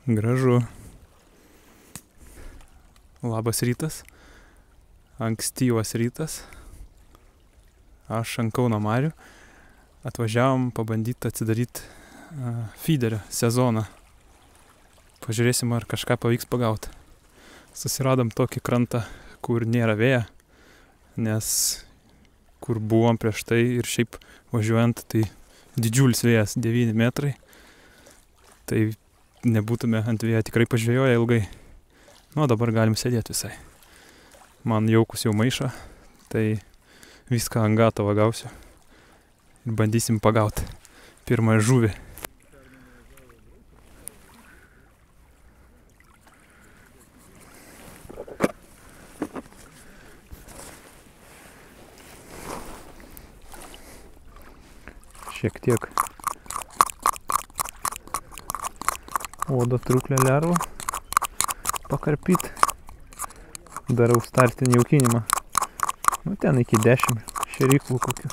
Gražu. Labas rytas. Ankstyvas rytas. Aš ant Kauno marių. Atvažiavom pabandyti atsidaryti feederio sezoną. Pažiūrėsim, ar kažką pavyks pagauti. Susiradom tokį krantą, kur nėra vėjo, nes kur buvom prieš tai ir šiaip važiuojant, tai didžiulis vėjas, 9 metrai. Tai nebūtume ant vėjo tikrai pažvėjoję ilgai. Nu, dabar galim sėdėti visai. Man jaukus jau maišą, tai viską ant gatavo gausiu. Ir bandysim pagauti pirmąją žuvį. Šiek tiek odo trūklę lervų pakarpyt. Darau startinį jaukinimą. Nu, ten iki 10 šėryklų kokių.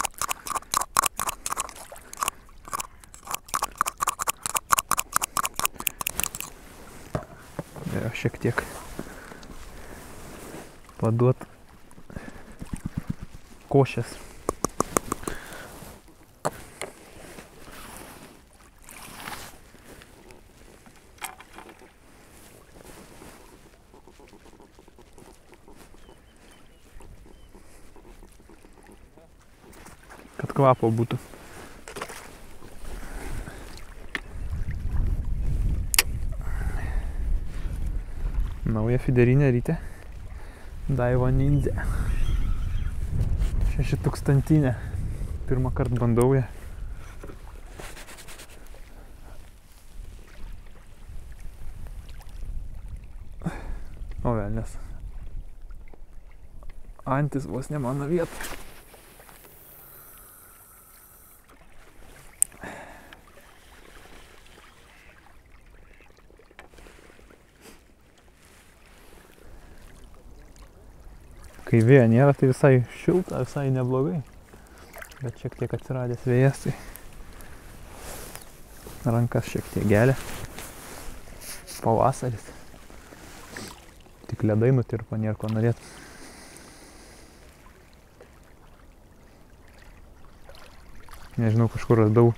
Ja, šiek tiek paduot košės. Kad kvapo būtų. Nauja fiderinė rytė. Daiwa Ninja. 6000. Pirmą kartą bandau ją. O velnias. Antis vos ne mano vieta. Kai vėjo nėra, tai visai šilta, visai neblogai. Bet šiek tiek atsiradęs vėjas, tai rankas šiek tiek gelia. Pavasaris. Tik ledai nutirpo, nėra ko norėt. Nežinau, kažkur radau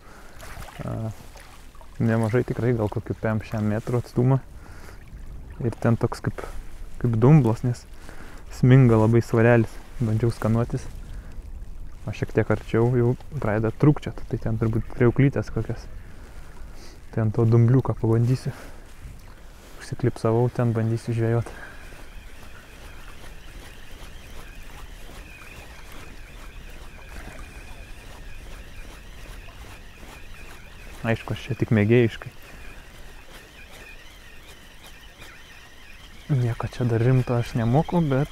nemažai tikrai, gal kokiu 5 metrų atstumą. Ir ten toks kaip dumblas, nes sminga labai svarelis. Bandžiau skanuotis. O šiek tiek arčiau jau pradeda trūkčiot. Tai ten turbūt kriauklytės kokias. Ten to dumbliuką pabandysiu. Užsiklipsavau, ten bandysiu žvejot. Aišku, aš čia tik mėgėjiškai. Nieko čia dar rimto aš nemoku, bet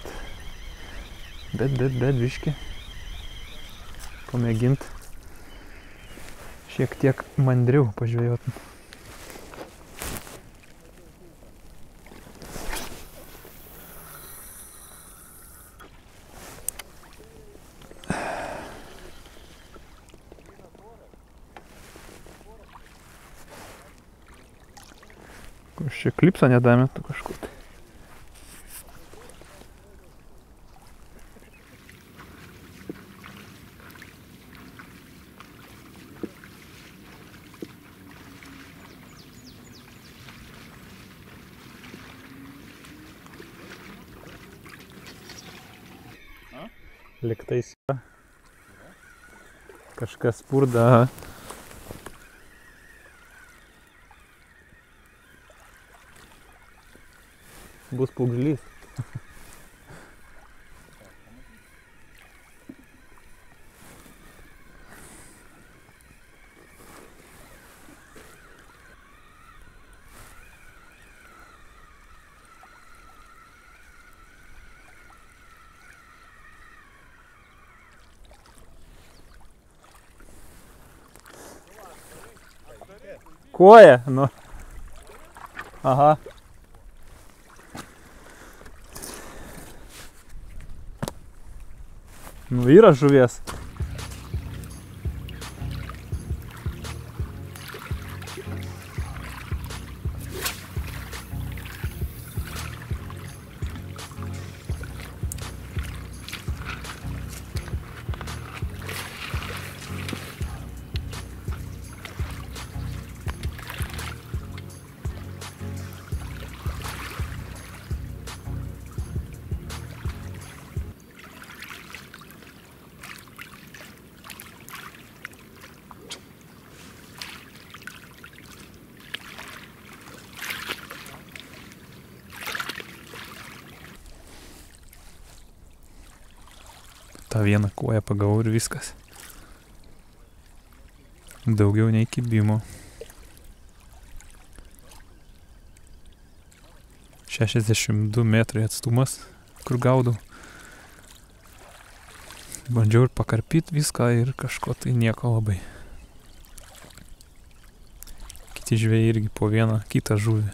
biški pamėgint šiek tiek mandriau pažvejot. Aš čia klipso nedametu kažkur. Liktais kažkas spurda. Bus pūgžlys. Koja, nu. Aha. Nu, yra žuvies. vieną koją pagavau ir viskas. Daugiau nei kibimo. 62 metrai atstumas, kur gaudau. Bandžiau ir pakarpyti viską ir kažko tai nieko labai. Kiti žvėjai irgi po vieną kitą žuvį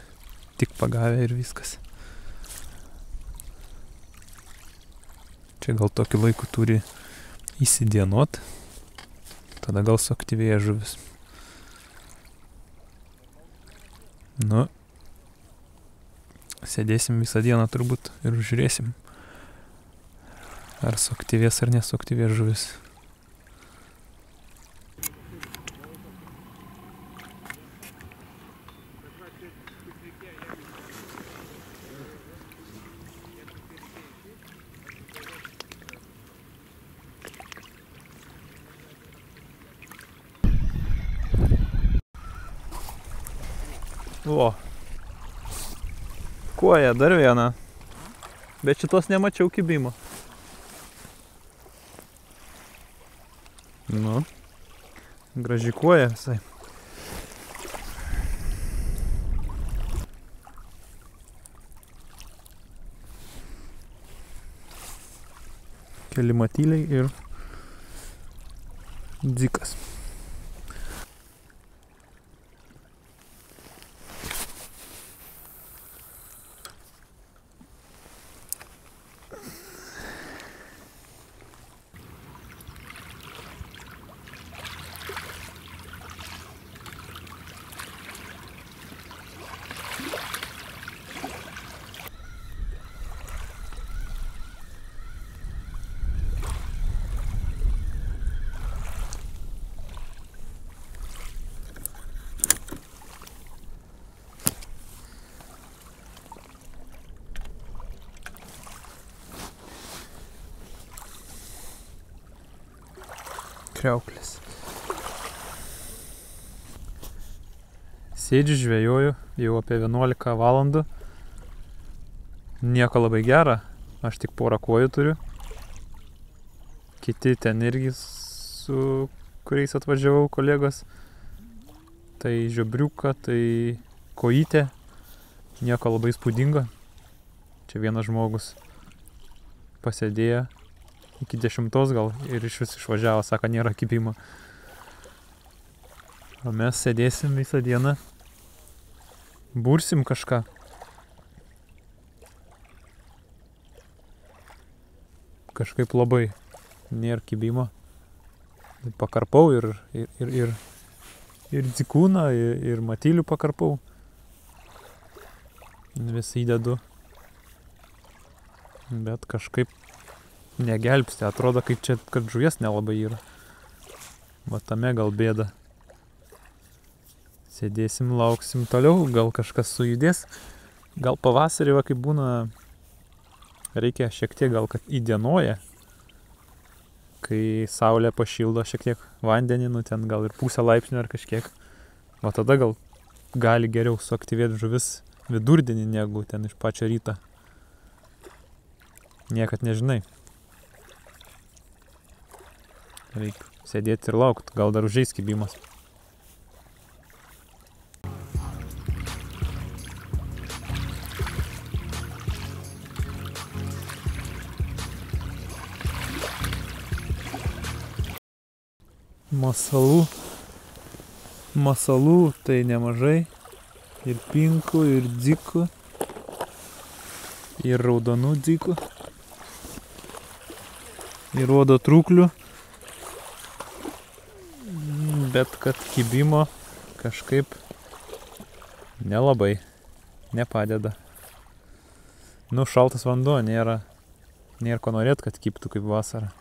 tik pagavę ir viskas. Čia gal tokiu laiku turi įsidienot, tada gal suaktyvėja žuvis. Nu, sėdėsim visą dieną turbūt ir žiūrėsim, ar suaktyvės ar nesuaktyvės žuvis. O, koja dar viena, bet šitos nemačiau kibimo. Nu, graži koja visai. Keli matyliai ir dzikas. Kriauklės. Sėdžiu, žvejoju jau apie 11 valandų. Nieko labai gera, aš tik porą kojų turiu. Kiti ten irgi, su kuriais atvažiavau, kolegos. Tai žiobriuka, tai kojytė. Nieko labai įspūdingo. Čia vienas žmogus pasėdėjo iki 10 gal ir iš vis išvažiavo, sako, nėra kibimo. O mes sėdėsim visą dieną, bursim kažką. Kažkaip labai nėra kibimo. Pakarpau ir dzikūną, ir matylių pakarpau. Vis įdedu. Bet kažkaip negelbsti, atrodo, kaip čia, kad žuvies nelabai yra. Va tame gal bėda. Sėdėsim, lauksim toliau, gal kažkas sujudės. Gal pavasarį, va, kaip būna, reikia šiek tiek gal, kad įdienoja. Kai saulė pašildo šiek tiek vandenį, nu ten gal ir 0,5 laipsnio ar kažkiek. Va tada gal gali geriau suaktyvėti žuvis vidurdienį negu ten iš pačio ryto. Niekad nežinai. Reikia sėdėti ir laukti, gal dar užeis kibimas. Masalų tai nemažai. Ir pinkų, ir dzikų. Ir raudonų dzikų. Ir uodo trūklių. Bet kad kibimo kažkaip nelabai nepadeda. Nu, šaltas vanduo, nėra ko norėt, kad kibtų kaip vasarą.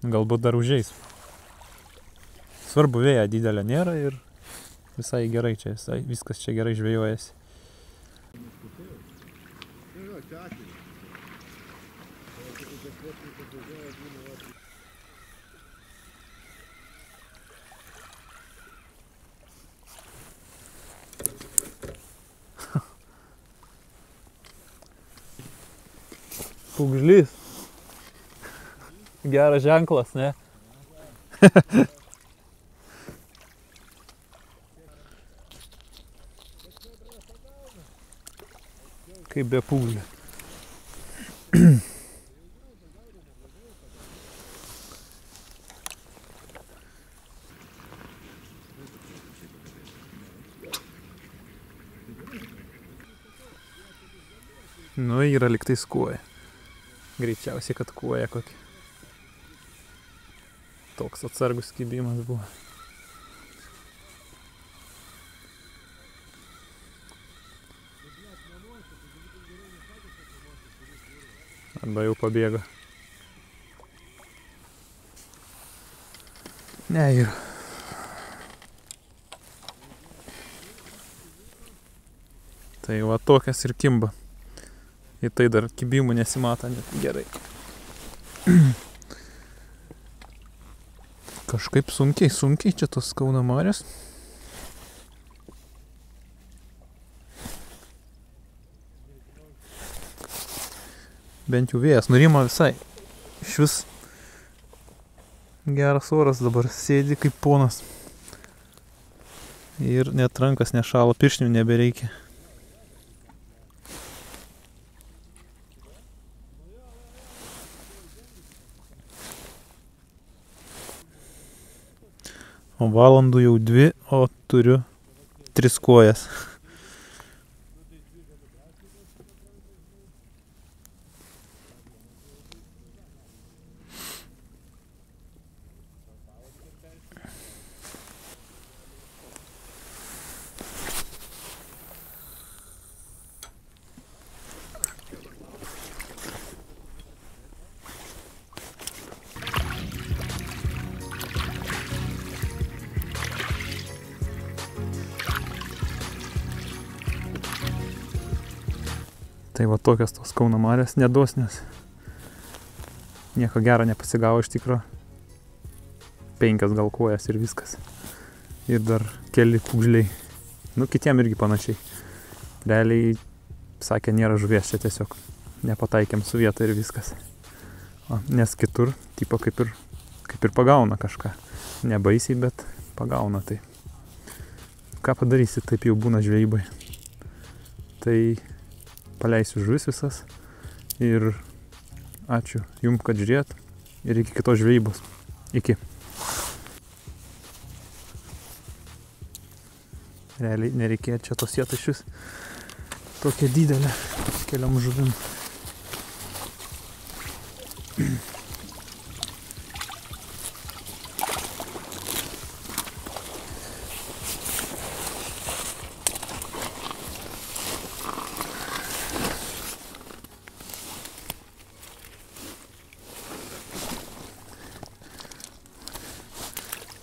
Galbūt dar užeis. Svarbu, vėja didelė nėra ir visai gerai čia, viskas čia gerai žvejojasi. Pūgžlys. Geras ženklas, ne? Kaip be pūgžlio. Nu, yra liktais kuoja. Greičiausiai, kad kuoja kokį. Toks atsargus kibimas buvo. Arba jau pabėgo. Ne, yra. Tai va tokias ir kimba. Į tai dar kibimų nesimata net gerai. Kažkaip sunkiai čia tos Kauno marios. Bent jau vėjas nurimo visai. Išvis geras oras, dabar sėdi kaip ponas. Ir net rankas nešalo, pirštinių nebereikia. O valandų jau 2, o turiu 3 kojas. Tai va tokios tos Kauno marios nedosnios. Nieko gero nepasigavo iš tikro. 5 gal kojas ir viskas. Ir dar keli pūgžliai. Nu, kitiem irgi panašiai. Realiai, sakė, nėra žuvies, čia tiesiog nepataikėm su vieta ir viskas. O, nes kitur, tipo kaip ir pagauna kažką. Nebaisiai, bet pagauna tai. Ką padarysi, taip jau būna žvejybai. Tai paleisiu žuvis visas ir ačiū jums, kad žiūrėjot ir iki kitos žvejybos. Iki. Realiai nereikėjo čia tos sietą iš vis tokia didelė keliom žuvim.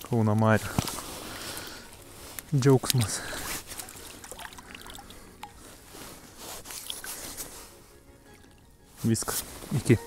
Kauno marių džiaugsmas. Viskas. Iki.